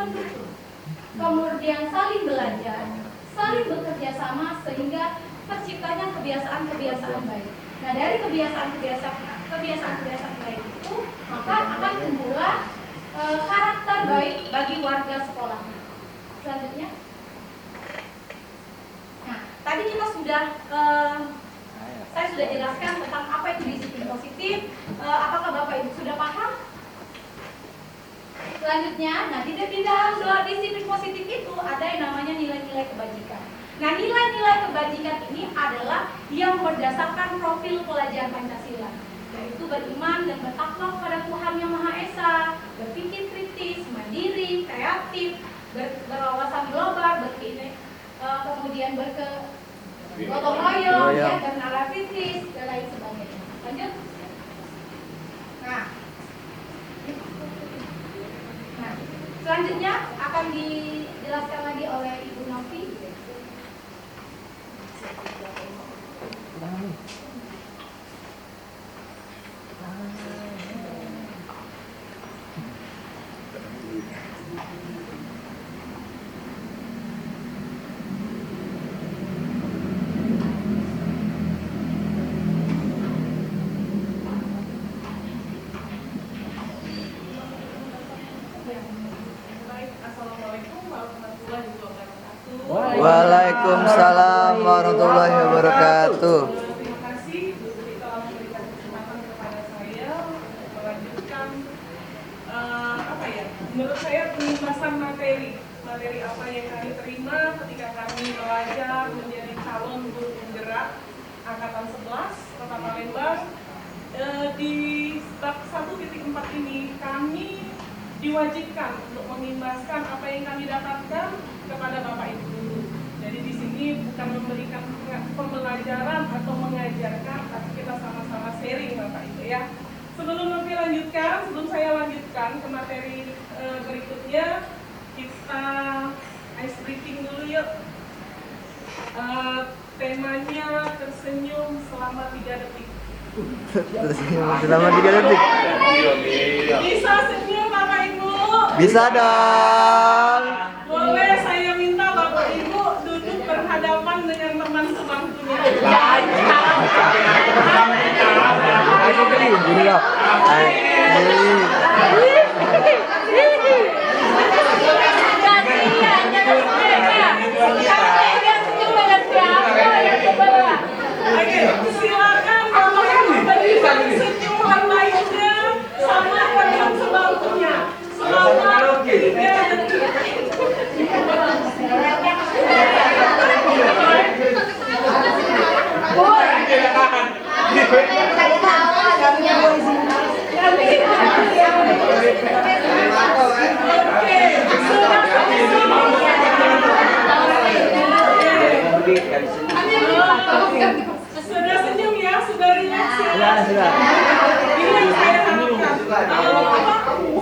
mendukung. Kemudian saling belajar, saling bekerja sama sehingga terciptanya kebiasaan-kebiasaan baik. Nah, dari kebiasaan-kebiasaan baik itu maka akan timbullah karakter baik bagi warga sekolah. Selanjutnya, nah tadi kita sudah saya sudah jelaskan tentang apa itu disiplin positif. Apakah Bapak Ibu sudah paham? Selanjutnya, nah di dalam disiplin positif itu ada yang namanya nilai-nilai kebajikan. Nah, nilai-nilai kebajikan ini adalah yang berdasarkan profil pelajar Pancasila, yaitu beriman dan bertakwa kepada Tuhan Yang Maha Esa, berpikir kritis, mandiri, kreatif, berwawasan global, kemudian gotong royong, ya, bernara kritis, dan lain sebagainya. Lanjut. Nah, selanjutnya akan dijelaskan lagi oleh Ibu Novi. Waalaikumsalam warahmatullahi wabarakatuh. Terima kasih Bu Sri telah memberikan kesempatan kepada saya untuk melanjutkan menurut saya pembahasan materi apa yang kami terima ketika kami belajar menjadi calon guru penggerak angkatan 11 Kota Palembang. Di bab 1.4 ini kami diwajibkan untuk mengimbaskan apa yang kami dapatkan kepada Bapak Ibu guru. Jadi di sini bukan memberikan pembelajaran atau mengajarkan, tapi kita sama-sama sharing Bapak Ibu ya. Sebelum saya lanjutkan ke materi berikutnya, kita ice breaking dulu yuk. Temanya tersenyum selama 3 detik. Tersenyum selama 3 detik. Bisa senyum Bapak Ibu? Bisa dong. Boleh saya minta Bapak Ibu duduk berhadapan dengan teman sebangkunya. Ayo gini, gini loh. Oke, silakan Bapak Ibu berikan senyuman lainnya sama teman sebangkunya selama 3 detik. Sudah senyum ya, sudah rileks ya. Ini yang saya harapkan.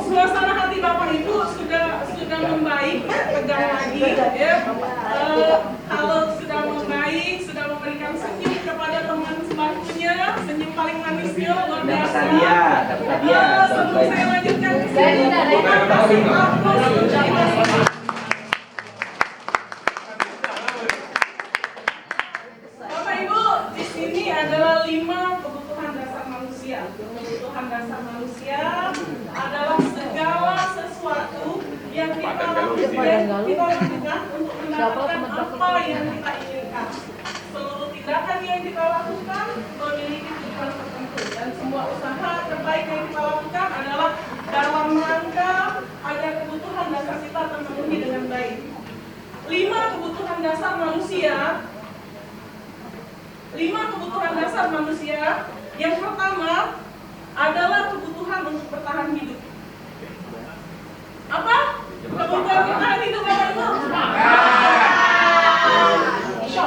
Suasana hati Bapak Ibu sudah membaik, tegang lagi ya. Kalau sudah membaik, sudah memberikan senyum kepada teman sebangkunya, senyum paling manisnya luar biasa. Sebelum saya lanjutkan ke sini, Bapak Ibu, di sini adalah 5 kebutuhan dasar manusia. Kebutuhan dasar manusia adalah segala sesuatu yang kita lakukan untuk mendapatkan apa yang kita inginkan. Seluruh tindakan yang kita lakukan memiliki tujuan tertentu, dan semua usaha terbaik yang kita lakukan adalah dalam rangka agar kebutuhan dasar kita terpenuhi dengan baik. 5 kebutuhan dasar manusia. 5 kebutuhan dasar manusia. Yang pertama adalah kebutuhan untuk bertahan hidup. Apa? Kebutuhan bertahan hidup Bapak Ibu?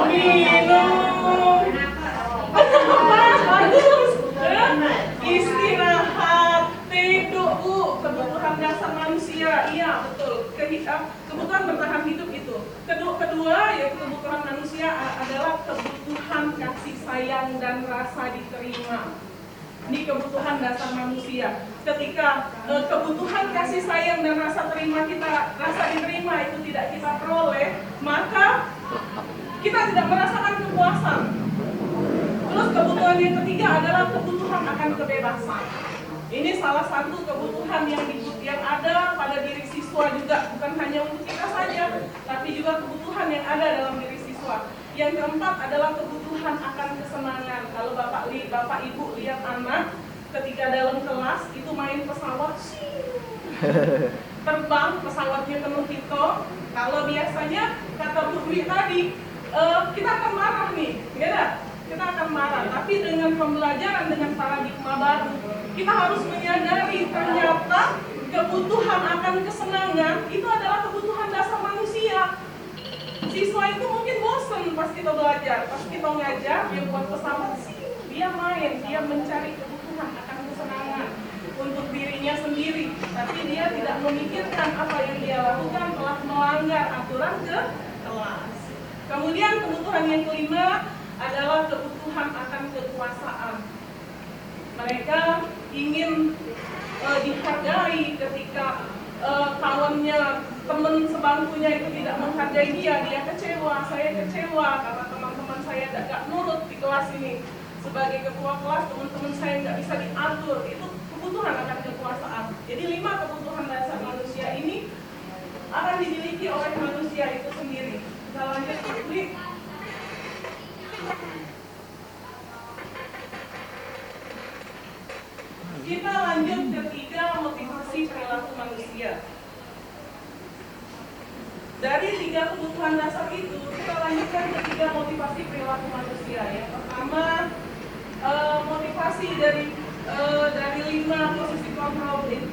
Minum, bagus, istirahat, tidur, Bu. Kebutuhan dasar manusia, iya betul. Kebutuhan bertahan hidup itu. Kedua, yaitu kebutuhan manusia adalah kebutuhan kasih sayang dan rasa diterima. Ini kebutuhan dasar manusia. Ketika kebutuhan kasih sayang dan rasa diterima itu tidak kita peroleh, maka kita tidak merasakan kepuasan. Terus kebutuhan yang ketiga adalah kebutuhan akan kebebasan. Ini salah satu kebutuhan yang ada pada diri siswa juga, bukan hanya untuk kita saja, tapi juga kebutuhan yang ada dalam diri siswa. Yang keempat adalah kebutuhan akan kesenangan. Kalau Bapak Ibu lihat anak ketika dalam kelas itu main pesawat, terbang pesawatnya penuh hitung. Kalau biasanya kata Bu Dwi tadi, kita akan marah nih, ya, kita akan marah. Tapi dengan pembelajaran dengan paradigma baru, kita harus menyadari ternyata kebutuhan akan kesenangan itu adalah kebutuhan dasar manusia. Siswa itu mungkin bosan pas kita belajar, pas kita ngajar, dia buat pesawat sih, dia main, dia mencari kebutuhan akan kesenangan untuk dirinya sendiri, tapi dia tidak memikirkan apa yang dia lakukan telah melanggar aturan ke kelas. Kemudian kebutuhan yang kelima adalah kebutuhan akan kekuasaan. Mereka ingin dihargai ketika kawannya, teman sebangkunya itu tidak menghargai dia kecewa, saya kecewa karena teman-teman saya tidak nurut di kelas ini. Sebagai ketua kelas, teman-teman saya nggak bisa diatur. Itu kebutuhan akan kekuasaan. Jadi 5 kebutuhan dasar manusia ini akan dimiliki oleh manusia itu sendiri. Kita lanjut dulu. Kita lanjut ketiga, motivasi perilaku manusia. Dari 3 kebutuhan dasar itu, kita lanjutkan ketiga motivasi perilaku manusia. Yang pertama, motivasi dari 5 posisi kontrol, 5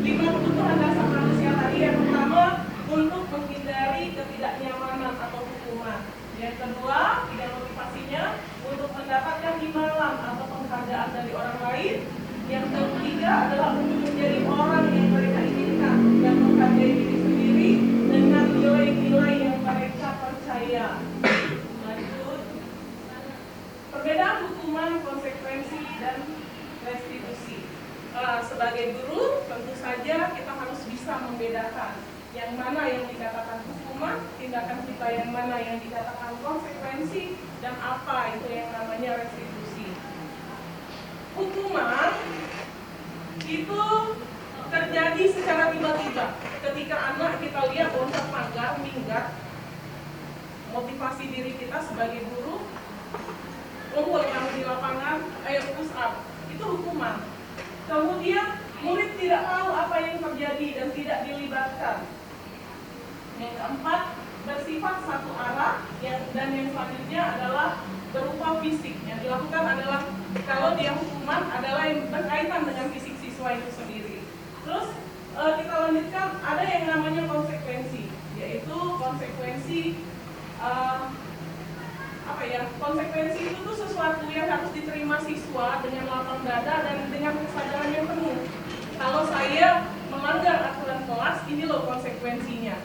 kebutuhan dasar manusia tadi. Yang pertama, untuk menghindari ketidaknyamanan atau hukuman. Yang kedua, tidak motivasinya untuk mendapatkan imbalan atau penghargaan dari orang lain. Yang ketiga adalah untuk menjadi orang yang mereka inginkan, yang menghargai diri sendiri dengan nilai-nilai yang mereka percaya. Lanjut. Perbedaan hukuman, konsekuensi, dan restitusi. Sebagai guru, tentu saja kita harus bisa membedakan yang mana yang dikatakan hukuman, tindakan kita yang mana yang dikatakan konsekuensi, dan apa itu yang namanya restitusi. Hukuman itu terjadi secara tiba-tiba. Ketika anak kita lihat loncat pagar, minggat, motivasi diri kita sebagai guru, kumpul kamu di lapangan, ayo push up, itu hukuman. Kemudian murid tidak tahu apa yang terjadi dan tidak dilibatkan. Yang keempat, bersifat satu arah, dan yang selanjutnya adalah berupa fisik. Yang dilakukan adalah, kalau dia hukuman adalah yang berkaitan dengan fisik siswa itu sendiri. Terus kita lanjutkan, ada yang namanya konsekuensi, yaitu konsekuensi konsekuensi itu tuh sesuatu yang harus diterima siswa dengan lapang dada dan dengan kesadaran yang penuh. Kalau saya melanggar aturan kelas, ini loh konsekuensinya.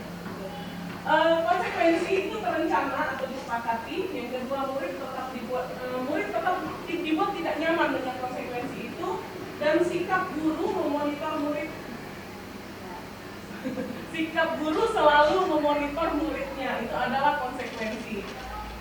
Konsekuensi itu terencana atau disepakati. Yang kedua, murid tetap dibuat tidak nyaman dengan konsekuensi itu, dan sikap guru memonitor murid. Sikap guru selalu memonitor muridnya, itu adalah konsekuensi.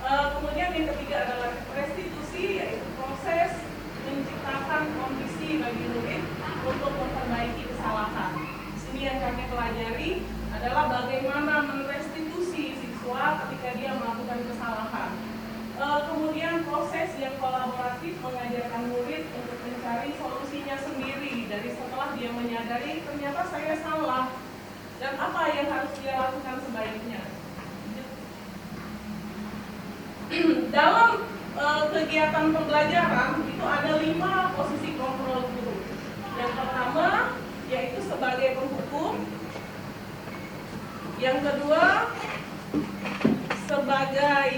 Kemudian yang ketiga adalah restitusi, yaitu proses menciptakan kondisi bagi murid untuk memperbaiki kesalahan. Di sini yang kami pelajari adalah bagaimana merestitusi siswa ketika dia melakukan kesalahan. Kemudian proses yang kolaboratif mengajarkan murid untuk mencari solusinya sendiri dari setelah dia menyadari ternyata saya salah dan apa yang harus dia lakukan sebaiknya. Dalam kegiatan pembelajaran itu ada 5 posisi kontrol guru. Yang pertama yaitu sebagai penghukum. Yang kedua sebagai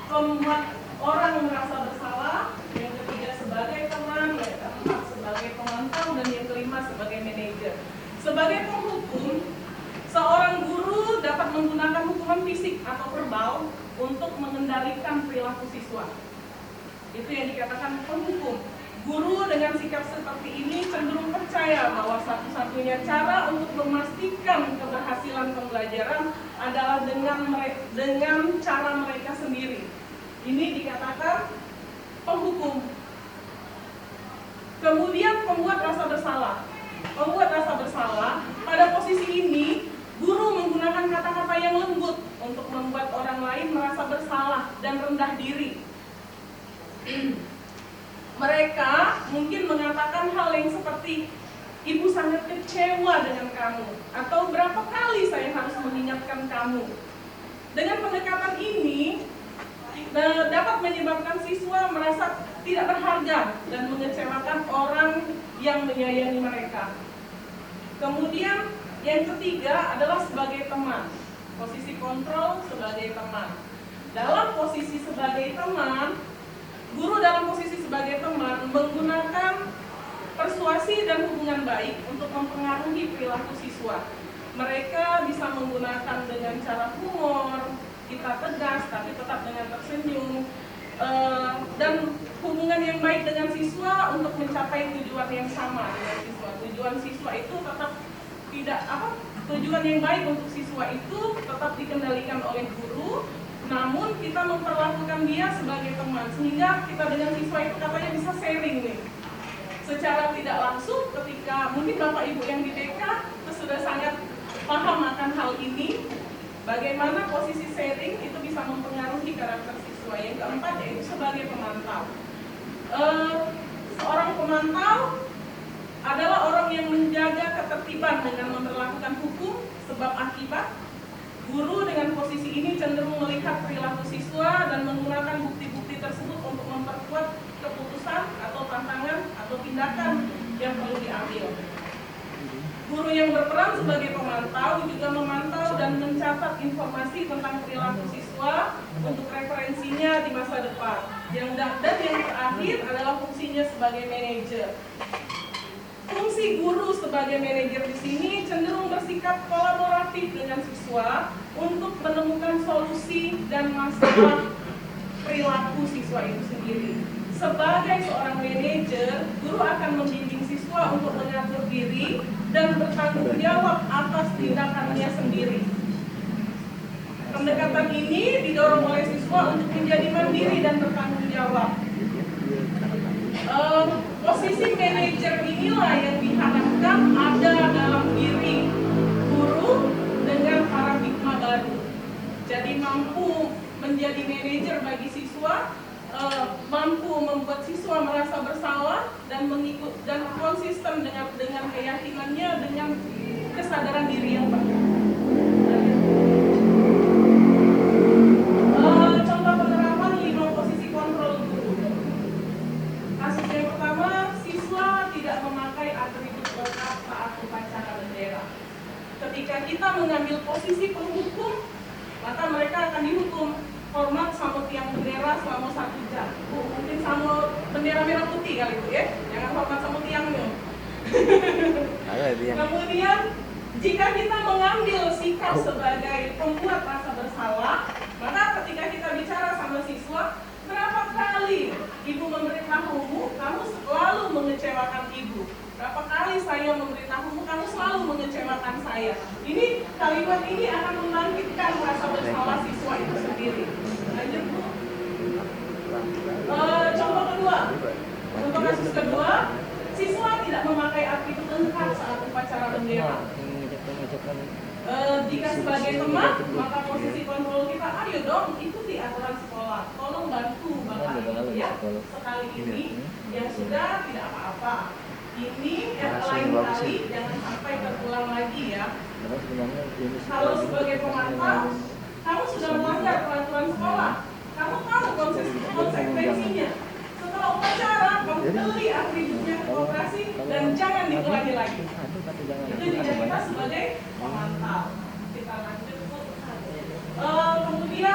membuat orang merasa bersalah. Yang ketiga sebagai teman. Yang keempat sebagai pemantau, dan yang kelima sebagai manajer. Sebagai penghukum, seorang guru dapat menggunakan hukuman fisik atau verbal untuk mengendalikan mengendalikan perilaku siswa. Itu yang dikatakan penghukum. Guru dengan sikap seperti ini cenderung percaya bahwa satu-satunya cara untuk memastikan keberhasilan pembelajaran adalah dengan cara mereka sendiri. Ini dikatakan penghukum. Kemudian pembuat rasa bersalah. Pembuat rasa bersalah, pada posisi ini guru menggunakan kata-kata yang lembut untuk membuat orang lain merasa bersalah dan rendah diri. Mereka mungkin mengatakan hal yang seperti, ibu sangat kecewa dengan kamu, atau berapa kali saya harus mengingatkan kamu. Dengan pendekatan ini dapat menyebabkan siswa merasa tidak berharga dan mengecewakan orang yang menyayangi mereka. Kemudian yang ketiga adalah sebagai teman. Posisi kontrol sebagai teman. Dalam posisi sebagai teman, guru dalam posisi sebagai teman menggunakan persuasi dan hubungan baik untuk mempengaruhi perilaku siswa. Mereka bisa menggunakan dengan cara humor, kita tegas tapi tetap dengan tersenyum, dan hubungan yang baik dengan siswa untuk mencapai tujuan yang sama dengan siswa. Tujuan siswa itu tetap tujuan yang baik untuk siswa itu tetap dikendalikan oleh guru, namun kita memperlakukan dia sebagai teman, sehingga kita dengan siswa itu katanya bisa sharing nih. Secara tidak langsung ketika mungkin Bapak Ibu yang di DK sudah sangat paham akan hal ini, bagaimana posisi sharing itu bisa mempengaruhi karakter siswa. Yang keempat yaitu sebagai pemantau. Seorang pemantau adalah orang yang menjaga ketertiban dengan memperlakukan hukum sebab akibat. Guru dengan posisi ini cenderung melihat perilaku siswa dan menggunakan bukti-bukti tersebut untuk memperkuat keputusan atau tantangan atau tindakan yang perlu diambil. Guru yang berperan sebagai pemantau juga memantau dan mencatat informasi tentang perilaku siswa untuk referensinya di masa depan. Dan yang terakhir adalah fungsinya sebagai manajer. Fungsi guru sebagai manajer di sini cenderung bersikap kolaboratif dengan siswa untuk menemukan solusi dan masalah perilaku siswa itu sendiri. Sebagai seorang manajer, guru akan membimbing siswa untuk mengatur diri dan bertanggung jawab atas tindakannya sendiri. Pendekatan ini didorong oleh siswa untuk menjadi mandiri dan bertanggung jawab. Posisi manajer inilah yang diharapkan ada dalam diri guru dengan paradigma baru. Jadi mampu menjadi manajer bagi siswa, mampu membuat siswa merasa bersalah dan mengikut dan konsisten dengan keyakinannya, dengan kesadaran diri yang penuh. Contoh penerapan 5 posisi kontrol guru. Kasus yang pertama, siswa tidak memakai atribut lengkap saat upacara bendera. Ketika kita mengambil posisi penghukum, maka mereka akan dihukum hormat sama tiang bendera selama 1 jam. Mungkin sama bendera merah putih kali itu ya, jangan hormat sama tiangnya. Kemudian jika kita mengambil sikap sebagai pembuat rasa bersalah, maka ketika kita bicara sama siswa, berapa kali ibu memberitahumu, kamu selalu mengecewakan ibu. Berapa kali saya memberitahumu, kamu selalu mengecewakan saya. Ini kalimat ini akan membangkitkan rasa bersalah siswa itu sendiri. Lanjut Bu. Contoh kedua, untuk kasus kedua, siswa tidak memakai atribut lengkap saat upacara bendera. Jika sebagai teman, maka posisi kontrol kita, ayo dong ikuti aturan sekolah, tolong bantu Bapak Ibu ya, sekali ini yang sudah tidak apa-apa. Ini yang lain kali jangan sampai terulang lagi ya. Kalau sebagai pemantau, kamu sudah melanggar peraturan sekolah, kamu tahu konsekuensinya. Setelah upacara, kamu beli atributnya ke koperasi dan jangan dikulangi lagi. Itu juga kita sebagai pemantau. Kita lanjut. Kemudian